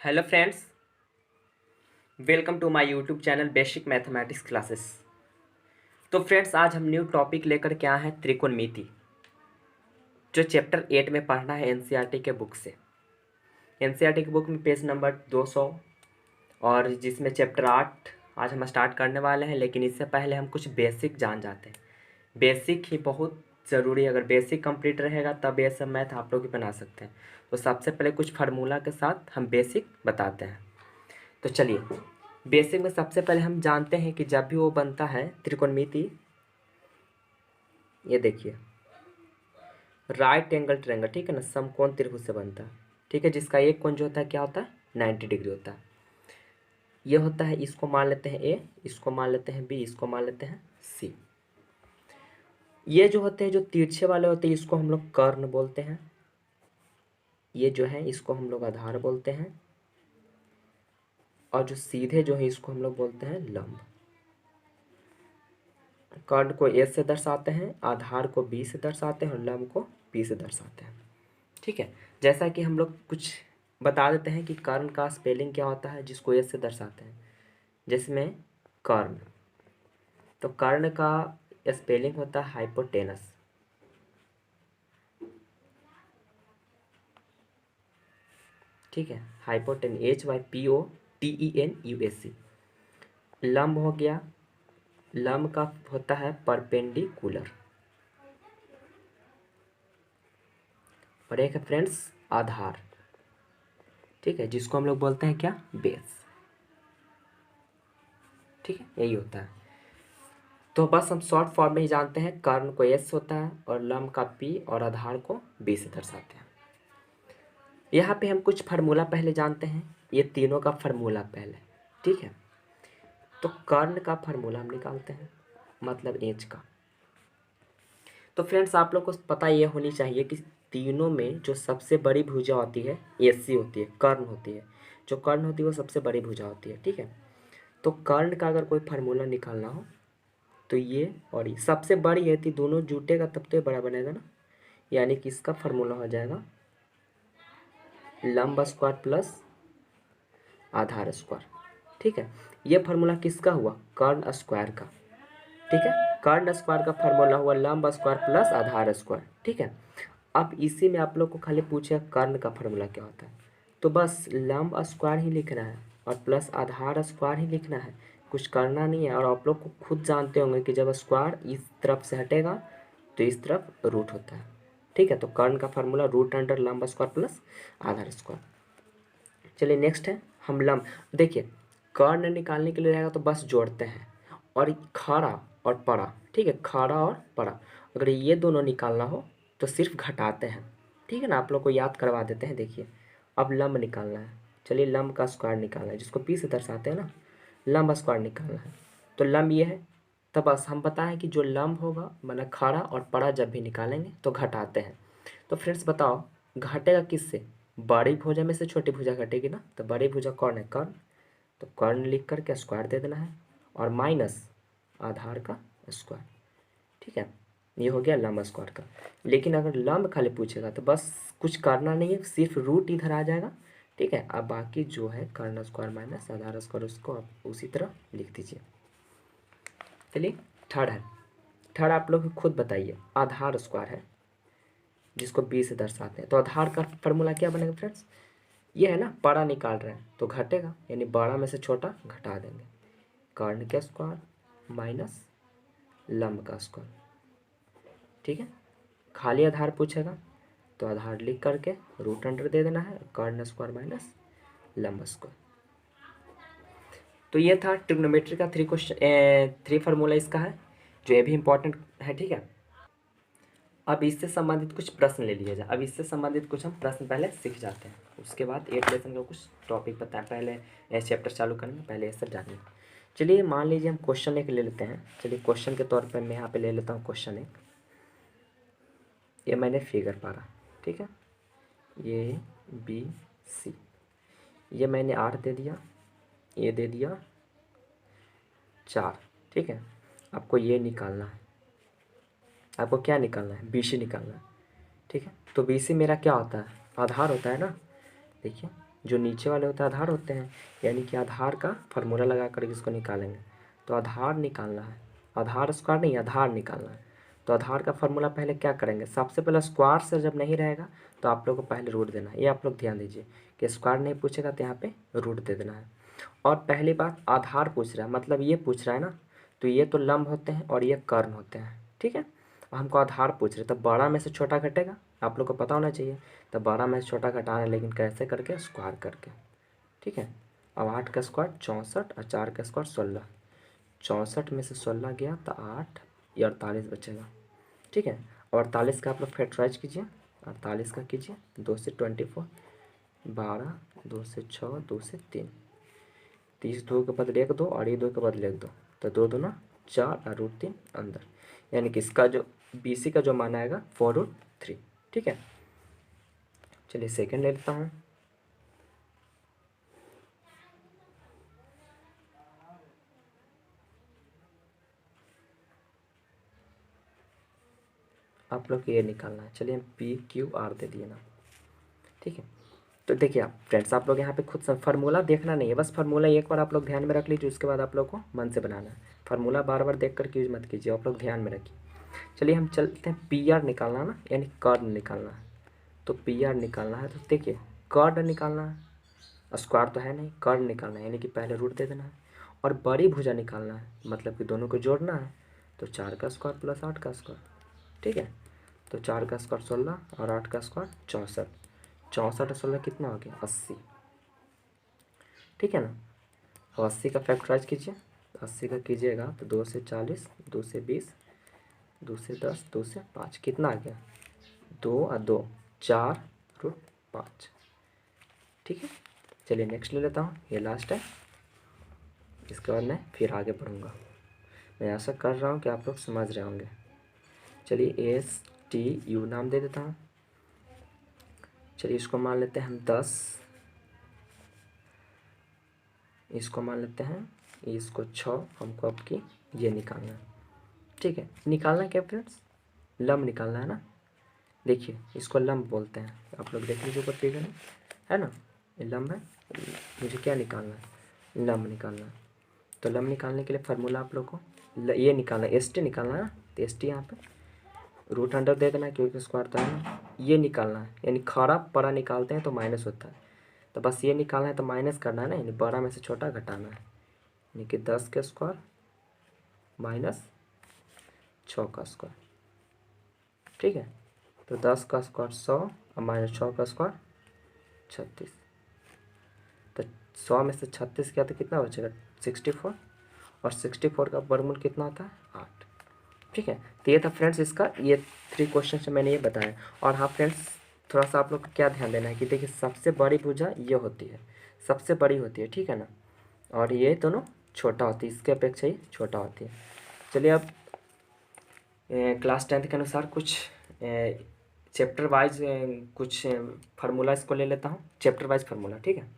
Hello friends, welcome to my YouTube channel basic mathematics classes. तो friends, आज हम new topic लेकर के आए हैं त्रिकोणमिति, जो चैप्टर 8 में पढ़ना है एनसीईआरटी के बुक से। एनसीईआरटी की बुक में पेज नंबर 200 और जिसमें चैप्टर 8 आज हम स्टार्ट करने वाले हैं। लेकिन इससे पहले हम कुछ बेसिक जान जाते हैं। बेसिक ही बहुत ज़रूरी है। अगर बेसिक कंप्लीट रहेगा तब ये सब मैथ आप लोग ही बना सकते हैं। तो सबसे पहले कुछ फार्मूला के साथ हम बेसिक बताते हैं। तो चलिए, बेसिक में सबसे पहले हम जानते हैं कि जब भी वो बनता है त्रिकोणमिति, ये देखिए राइट एंगल ट्रायंगल, ठीक है ना, समकोण त्रिभुज से बनता है, ठीक है, जिसका एक कोण जो होता है क्या होता है 90 डिग्री होता है। ये होता है, इसको मान लेते हैं ए, इसको मान लेते हैं बी, इसको मान लेते हैं सी। ये जो होते हैं, जो तिरछे वाले होते हैं, इसको हम लोग कर्ण बोलते हैं। ये जो है इसको हम लोग आधार बोलते हैं। और जो सीधे जो है इसको हम लोग बोलते हैं लंब। कर्ण को ए से दर्शाते हैं, आधार को बी से दर्शाते हैं और लंब को पी से दर्शाते हैं। ठीक है, जैसा कि हम लोग कुछ बता देते हैं कि कर्ण का स्पेलिंग क्या होता है, जिसको ए से दर्शाते हैं। जिसमें कर्ण, तो कर्ण का स्पेलिंग होता है हाइपोटेनस। ठीक है, हाइपोटेन, HYPOTENUSC। लंब हो गया, लंब का होता है परपेंडिकुलर। और एक है फ्रेंड्स आधार, ठीक है, जिसको हम लोग बोलते हैं क्या, बेस। ठीक है, यही होता है। तो बस हम शॉर्ट फॉर्म में ही जानते हैं, कर्ण को एस होता है और लंब का पी और आधार को बी से दर्शाते हैं। यहाँ पे हम कुछ फार्मूला पहले जानते हैं, ये तीनों का फार्मूला पहले। ठीक है, तो कर्ण का फार्मूला हम निकालते हैं, मतलब एच का। तो फ्रेंड्स, आप लोग को पता ये होनी चाहिए कि तीनों में जो सबसे बड़ी भुजा होती है एसी होती है, कर्ण होती है। जो कर्ण होती है वो सबसे बड़ी भुजा होती है। ठीक है, तो कर्ण का अगर कोई फार्मूला निकालना हो तो ये और ये सबसे बड़ी है, तो दोनों जुटेगा तब तो ये बड़ा बनेगा ना। यानी कि इसका फार्मूला हो जाएगा लंब स्क्वायर प्लस आधार स्क्वायर। ठीक है, ये फार्मूला किसका हुआ, कर्ण स्क्वायर का। ठीक है, कर्ण स्क्वायर का फार्मूला हुआ लंब स्क्वायर प्लस आधार स्क्वायर। ठीक है, अब इसी में आप लोग को खाली पूछे कर्ण का फार्मूला क्या होता है, तो बस लंब स्क्वायर ही लिखना है और प्लस आधार स्क्वायर ही लिखना है, कुछ करना नहीं है। और आप लोग को खुद जानते होंगे कि जब स्क्वायर इस तरफ से हटेगा तो इस तरफ रूट होता है। ठीक है, तो कर्ण का फार्मूला रूट अंडर लंब स्क्वायर प्लस आधार स्क्वायर। चलिए नेक्स्ट है, हम लंब, देखिए कर्ण निकालने के लिए रहेगा तो बस जोड़ते हैं, और खड़ा और पड़ा। ठीक है, खड़ा और पड़ा, अगर ये दोनों निकालना हो तो सिर्फ घटाते हैं। ठीक है ना, आप लोग को याद करवा देते हैं। देखिए अब लंब निकालना है, चलिए लंब का स्क्वायर निकालना है, जिसको पी से दर्शाते हैं ना, लंब स्क्वायर निकालना है। तो लंब ये है, तो बस हम बताएं कि जो लंब होगा मतलब खड़ा और पड़ा जब भी निकालेंगे तो घटाते हैं। तो फ्रेंड्स बताओ, घटेगा किससे, बड़ी भुजा में से छोटी भुजा घटेगी ना, तो बड़ी भुजा कौन है, कर्ण। तो कर्ण लिख करके स्क्वायर दे देना है और माइनस आधार का स्क्वायर। ठीक है, ये हो गया लंब स्क्वायर का। लेकिन अगर लंब खाली पूछेगा तो बस कुछ करना नहीं है, सिर्फ रूट इधर आ जाएगा। ठीक है, अब बाकी जो है कर्ण स्क्वायर माइनस आधार स्क्वायर, उसको आप उसी तरह लिख दीजिए। चलिए थर्ड है, थर्ड आप लोग खुद बताइए, आधार स्क्वायर है जिसको बी से दर्शाते हैं। तो आधार का फॉर्मूला क्या बनेगा फ्रेंड्स, ये है ना, बड़ा निकाल रहे हैं तो घटेगा, यानी बड़ा में से छोटा घटा देंगे, कर्ण का स्क्वायर माइनस लंब का स्क्वायर। ठीक है, खाली आधार पूछेगा तो आधार लिख करके रूट अंडर दे देना है, कर्ण स्क्वायर माइनस लंब स्क्वायर। तो ये था ट्रिग्नोमेट्री का थ्री फार्मूला इसका है, जो ये भी इंपॉर्टेंट है। ठीक है, अब इससे संबंधित कुछ प्रश्न ले लिया जाए। अब इससे संबंधित कुछ हम प्रश्न पहले सीख जाते हैं, उसके बाद 8 लेसन का कुछ टॉपिक बताएं। पहले चैप्टर चालू करेंगे, पहले ये सब जानिए। चलिए मान लीजिए हम क्वेश्चन एक ले लेते हैं। चलिए क्वेश्चन के तौर पर मैं यहाँ पे ले लेता हूँ क्वेश्चन एक, ये मैंने फिगर पारा। ठीक है, ये बी सी, ये मैंने 8 दे दिया, ये दे दिया 4। ठीक है, आपको ये निकालना है, आपको क्या निकालना है, BC निकालना है। ठीक है, तो BC मेरा क्या होता है, आधार होता है ना। देखिए जो नीचे वाले होते हैं आधार होते हैं, यानी कि आधार का फार्मूला लगा करके इसको निकालेंगे। तो आधार निकालना है, आधार स्क्वायर नहीं, आधार निकालना है। तो आधार का फार्मूला पहले क्या करेंगे, सबसे पहले स्क्वायर से जब नहीं रहेगा तो आप लोग को पहले रूट देना है। ये आप लोग ध्यान दीजिए कि स्क्वायर नहीं पूछेगा तो यहाँ पे रूट दे देना है। और पहली बात आधार पूछ रहा है, मतलब ये पूछ रहा है ना, तो ये तो लंब होते हैं और ये कर्ण होते हैं, ठीक है। हमको आधार पूछ रहे, तो बड़ा में से छोटा घटेगा, आप लोग को पता होना चाहिए। तो बड़ा में से छोटा घटाना है, लेकिन कैसे करके, स्क्वायर करके, ठीक है। अब 8 का स्क्वायर 64 और 4 का स्क्वायर 16। 64 में से 16 गया तो 8, ये 48 बचेगा, ठीक है। और 48 का आप लोग फैक्टराइज कीजिए, 48 का कीजिए, 2 से 24, 12, 2 से 6, 2 से 3, 30 2 के बदले 1 2 और ये 2 के बदले 1 2, तो 2 2 ना 4 और √3 अंदर, यानी कि इसका जो BC का जो मान आएगा 4√3, ठीक है। चलिए सेकंड ले लेता हूँ। आप लोग को ये निकालना है। चलिए हम PQR दे दिए ना, ठीक है। तो देखिए आप फ्रेंड्स, आप लोग यहाँ पे खुद फार्मूला देखना नहीं है, बस फार्मूला एक बार आप लोग ध्यान में रख लीजिए, उसके बाद आप लोग को मन से बनाना है। फार्मूला बार बार देख कर यूज मत कीजिए, आप लोग ध्यान में रखिए। चलिए हम चलते हैं, PR निकालना ना, यानी कर्ण निकालना है। तो PR निकालना है, तो देखिए कर्ण निकालना है, स्क्वायर तो है नहीं, कर्ण निकालना है, यानी कि पहले रूट दे देना है। और बड़ी भुजा निकालना है, मतलब कि दोनों को जोड़ना है। तो 4 का स्क्वायर प्लस 8 का स्क्वायर, ठीक है। तो 4 का स्क्वायर 16 और 8 का स्क्वायर 64। 64 और 16 कितना हो गया, 80, ठीक है ना। अब 80 का फैक्टराइज कीजिए, 80 का कीजिएगा तो 2 से 40, 2 से 20, 2 से 10, 2 से 5, कितना आ गया, 2 और 2 4√5, ठीक है। चलिए नेक्स्ट ले लेता हूँ, ये लास्ट है, इसके बाद मैं फिर आगे बढ़ूँगा। मैं आशा कर रहा हूँ कि आप लोग समझ रहे होंगे। चलिए STU नाम दे देता हूँ। चलिए इसको मान लेते हैं हम 10, इसको मान लेते हैं, इसको 6, हमको अब की ये निकालना है, ठीक है। निकालना क्या फ्रेंड्स, लंब निकालना है ना। देखिए इसको लंब बोलते हैं, आप लोग देख लीजिए ऊपर फिगर में, है ना, ये लंब है। मुझे क्या निकालना है, लंब निकालना है। तो लंब निकालने के लिए फार्मूला आप लोग को ये निकालना है, ST निकालना है ना। तो ST यहाँ पे √100 दे देना है, क्योंकि स्क्वायर था ना। ये निकालना है, यानी खड़ा पड़ा निकालते हैं तो माइनस होता है, तो बस ये निकालना है तो माइनस करना है ना, यानी बड़ा में से छोटा घटाना है, यानी कि 10 का स्क्वायर माइनस 6 का स्क्वायर, ठीक है। तो 10 का स्क्वायर 100 और माइनस 6 का स्क्वायर 36। तो 100 में से 36 किया तो कितना बचेगा, 64, और 64 का वर्गमूल कितना होता है, 8, ठीक है। तो ये था फ्रेंड्स इसका, ये 3 क्वेश्चन से मैंने ये बताया। और हाँ फ्रेंड्स, थोड़ा सा आप लोग को क्या ध्यान देना है कि देखिए सबसे बड़ी भुजा ये होती है, सबसे बड़ी होती है, ठीक है ना। और ये दोनों छोटा होती है, इसके अपेक्षा ही छोटा होती है। चलिए अब क्लास 10th के अनुसार कुछ चैप्टर वाइज कुछ फार्मूला इसको ले लेता हूँ, चैप्टर वाइज फार्मूला, ठीक है।